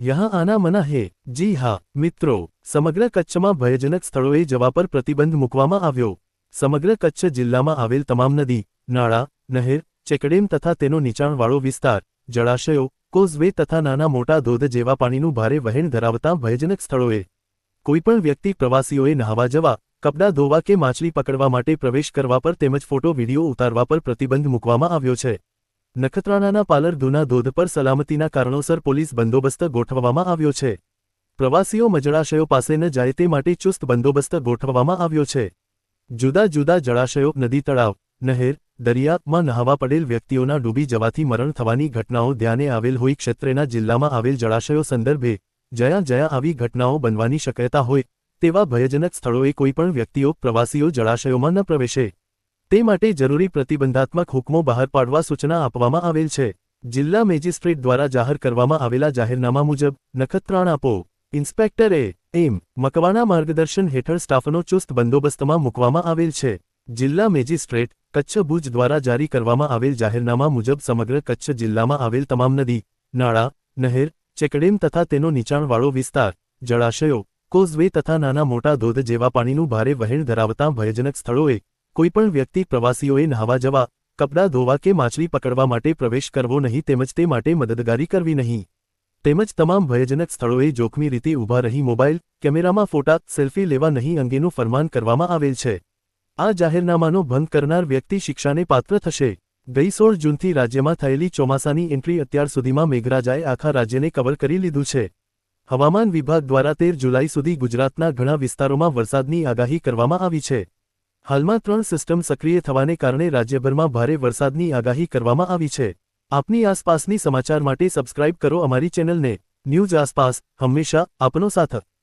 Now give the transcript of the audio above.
यहाँ आना मना है। जी हाँ મિત્રો, સમગ્ર કચ્છમાં ભયજનક સ્થળોએ જવા પર પ્રતિબંધ મૂકવામાં આવ્યો। સમગ્ર કચ્છ જિલ્લામાં આવેલ તમામ નદી, નાળા, નહેર, ચેકડેમ તથા તેનો નીચાણવાળો વિસ્તાર, જળાશયો, કોઝવે તથા નાના મોટા ધોધ જેવા પાણીનું ભારે વહેણ ધરાવતા ભયજનક સ્થળોએ કોઈપણ વ્યક્તિ પ્રવાસીઓએ નહાવા જવા, કપડાં ધોવા કે માછલી પકડવા માટે પ્રવેશ કરવા પર તેમજ ફોટો વિડીયો ઉતારવા પર પ્રતિબંધ મૂકવામાં આવ્યો છે। નખત્રાણાના પાલરધુના ધોધ પર સલામતીના કારણોસર પોલીસ બંદોબસ્ત ગોઠવવામાં આવ્યો છે। પ્રવાસીઓ જળાશયો પાસે ન જાય તે માટે ચુસ્ત બંદોબસ્ત ગોઠવવામાં આવ્યો છે। જુદા જુદા જળાશયો, નદી, તળાવ, નહેર, દરિયામાં નહાવા પડેલ વ્યક્તિઓના ડૂબી જવાથી મરણ થવાની ઘટનાઓ ધ્યાને આવેલ હોય ક્ષેત્રના જિલ્લામાં આવેલ જળાશયો સંદર્ભે જ્યાં આવી ઘટનાઓ બનવાની શક્યતા હોય તેવા ભયજનક સ્થળોએ કોઈપણ વ્યક્તિઓ, પ્રવાસીઓ જળાશયોમાં ન પ્રવેશે તે માટે જરૂરી પ્રતિબંધાત્મક હુકમો બહાર પાડવા સૂચના આપવામાં આવેલ છે। જિલ્લા મેજિસ્ટ્રેટ દ્વારા જાહેર કરવામાં આવેલા જાહેરનામા મુજબ નખત્રાણા પો. ઇન્સ્પેક્ટર એમ. મકવાણા માર્ગદર્શન હેઠળ સ્ટાફનો ચુસ્ત બંદોબસ્તમાં મૂકવામાં આવેલ છે। જિલ્લા મેજિસ્ટ્રેટ કચ્છ ભુજ દ્વારા જારી કરવામાં આવેલ જાહેરનામા મુજબ સમગ્ર કચ્છ જિલ્લામાં આવેલ તમામ નદી, નાળા, નહેર, ચેકડેમ તથા તેનો નીચાણવાળો વિસ્તાર, જળાશયો, કોઝવે તથા નાના મોટા ધોધ જેવા પાણીનું ભારે વહેણ ધરાવતા ભયજનક સ્થળોએ કોઈપણ વ્યક્તિ, પ્રવાસીઓએ નહાવા જવા, કપડાં ધોવા કે માછલી પકડવા માટે પ્રવેશ કરવો નહીં તેમજ તે માટે મદદગારી કરવી નહીં તેમજ તમામ ભયજનક સ્થળોએ જોખમી રીતે ઊભા રહી મોબાઈલ, કેમેરામાં ફોટા, સેલ્ફી લેવા નહીં અંગેનું ફરમાન કરવામાં આવેલ છે। આ જાહેરનામાનો ભંગ કરનાર વ્યક્તિ શિક્ષાને પાત્ર થશે। ગઈ 16 જૂનથી રાજ્યમાં થયેલી ચોમાસાની એન્ટ્રી અત્યાર સુધીમાં મેઘરાજાએ આખા રાજ્યને કવર કરી લીધું છે। હવામાન વિભાગ દ્વારા 13 જુલાઈ સુધી ગુજરાતના ઘણા વિસ્તારોમાં વરસાદની આગાહી કરવામાં આવી છે। હાલમાં 3 સિસ્ટમ સક્રિય થવાને કારણે રાજ્યભરમાં ભારે વરસાદની આગાહી કરવામાં આવી છે। આપની આસપાસની સમાચાર માટે સબસ્ક્રાઇબ કરો અમારી ચેનલને। ન્યૂઝ આસપાસ, હંમેશા આપનો સાથ।